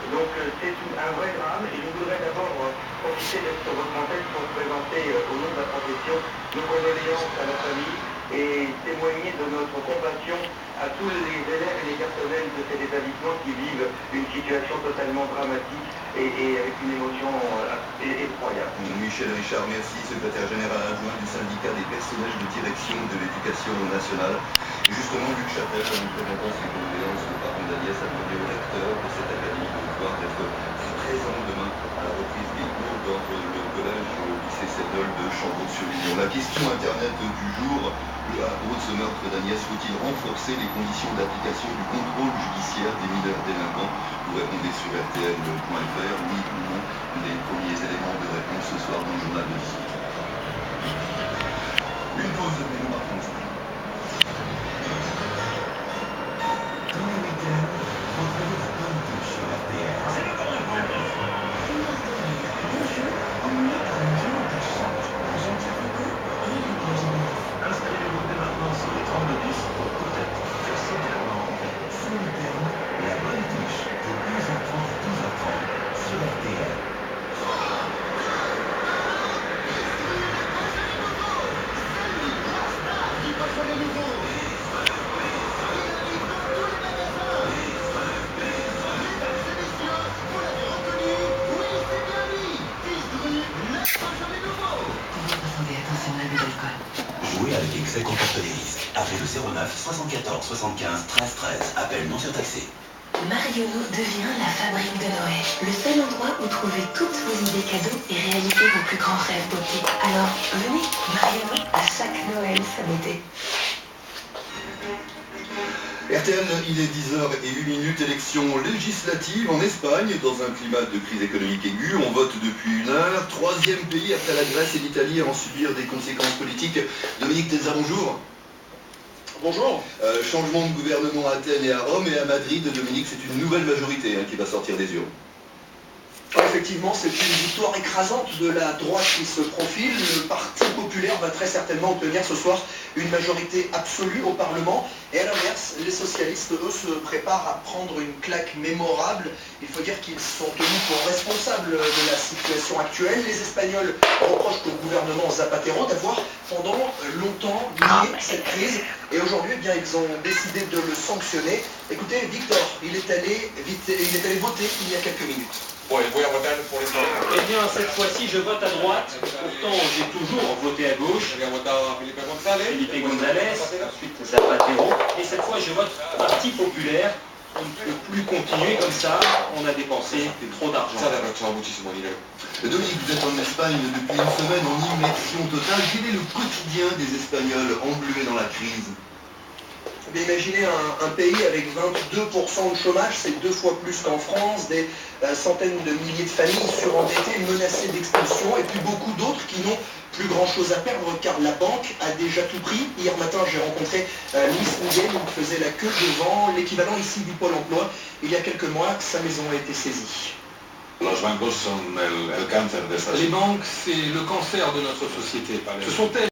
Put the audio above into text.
Donc c'est un vrai drame et je voudrais d'abord profiter d'être sur votre antenne pour présenter au nom de la profession nos condoléances à la famille et témoigner de notre compassion à tous les élèves et les personnels de cet établissement qui vivent une situation totalement dramatique et avec une émotion effroyable. Michel Richard, merci, secrétaire général adjoint du syndicat des personnages de direction de l'éducation nationale. Et justement, Luc Châtel, en présentant ses condoléances aux parents d'Agnès, a demandé au recteur de cette académie de devoir d'être présent demain à la reprise des cours dans le collège lycée Sedol de Chambon-sur-Lignon. La question internet du jour, à cause de ce meurtre d'Agnès, faut-il renforcer les conditions d'application du contrôle judiciaire des mineurs délinquants? Vous répondez sur rtl.fr, oui ou non. Les premiers éléments de réponse ce soir dans le journal de 18h. Une pause et nous partons. Tous les week-ends, retrouvez la bonne touche sur RTL. C'est le temps de bonus. Deux jeux emmenés par un duo de choc, Jean Carrico et Eric Legenier. Installez-vous dès maintenant sur les 3210 pour peut-être faire sauter la main. Ce week-end, la bonne touche de 11h30 à 12h30 sur RTL. Attention, l'abus d'alcool. Jouer avec excès comporte des risques. Appelez le 09 74 75 13 13. Appel non surtaxé. Marionneau devient la fabrique de Noël. Le seul endroit où trouver toutes vos idées cadeaux et réaliser vos plus grands rêves beauté. Alors, venez, Marionneau, à chaque Noël, sa beauté. RTL, il est 10h01, élection législative en Espagne, dans un climat de crise économique aiguë. On vote depuis 1 heure. Troisième pays après la Grèce et l'Italie à en subir des conséquences politiques. Dominique Tenza, bonjour. Bonjour. Changement de gouvernement à Athènes et à Rome, et à Madrid, Dominique, c'est une nouvelle majorité qui va sortir des urnes. Effectivement, c'est une victoire écrasante de la droite qui se profile. Le Parti populaire va très certainement obtenir ce soir une majorité absolue au Parlement. Et à l'inverse, les socialistes, eux, se préparent à prendre une claque mémorable. Il faut dire qu'ils sont tenus pour responsables de la situation actuelle. Les Espagnols reprochent au gouvernement Zapatero d'avoir pendant longtemps nié cette crise. Et aujourd'hui, eh bien, ils ont décidé de le sanctionner. Écoutez, Victor, il est allé voter il y a quelques minutes. Eh bien, cette fois-ci, je vote à droite. Pourtant, j'ai toujours voté à gauche. Felipe González, ensuite Zapatero. Et cette fois, je vote Parti populaire. On ne peut plus continuer comme ça. On a dépensé trop d'argent. Dominique, vous êtes en Espagne depuis une semaine en immersion totale. Quel est le quotidien des Espagnols englués dans la crise? Mais imaginez un pays avec 22% de chômage, c'est 2 fois plus qu'en France, des centaines de milliers de familles surendettées, menacées d'expulsion, et puis beaucoup d'autres qui n'ont plus grand chose à perdre car la banque a déjà tout pris. Hier matin, j'ai rencontré Luis Miguel, il faisait la queue devant l'équivalent ici du Pôle emploi. Il y a quelques mois, sa maison a été saisie. Les banques, c'est le cancer de notre société. Ce sont elles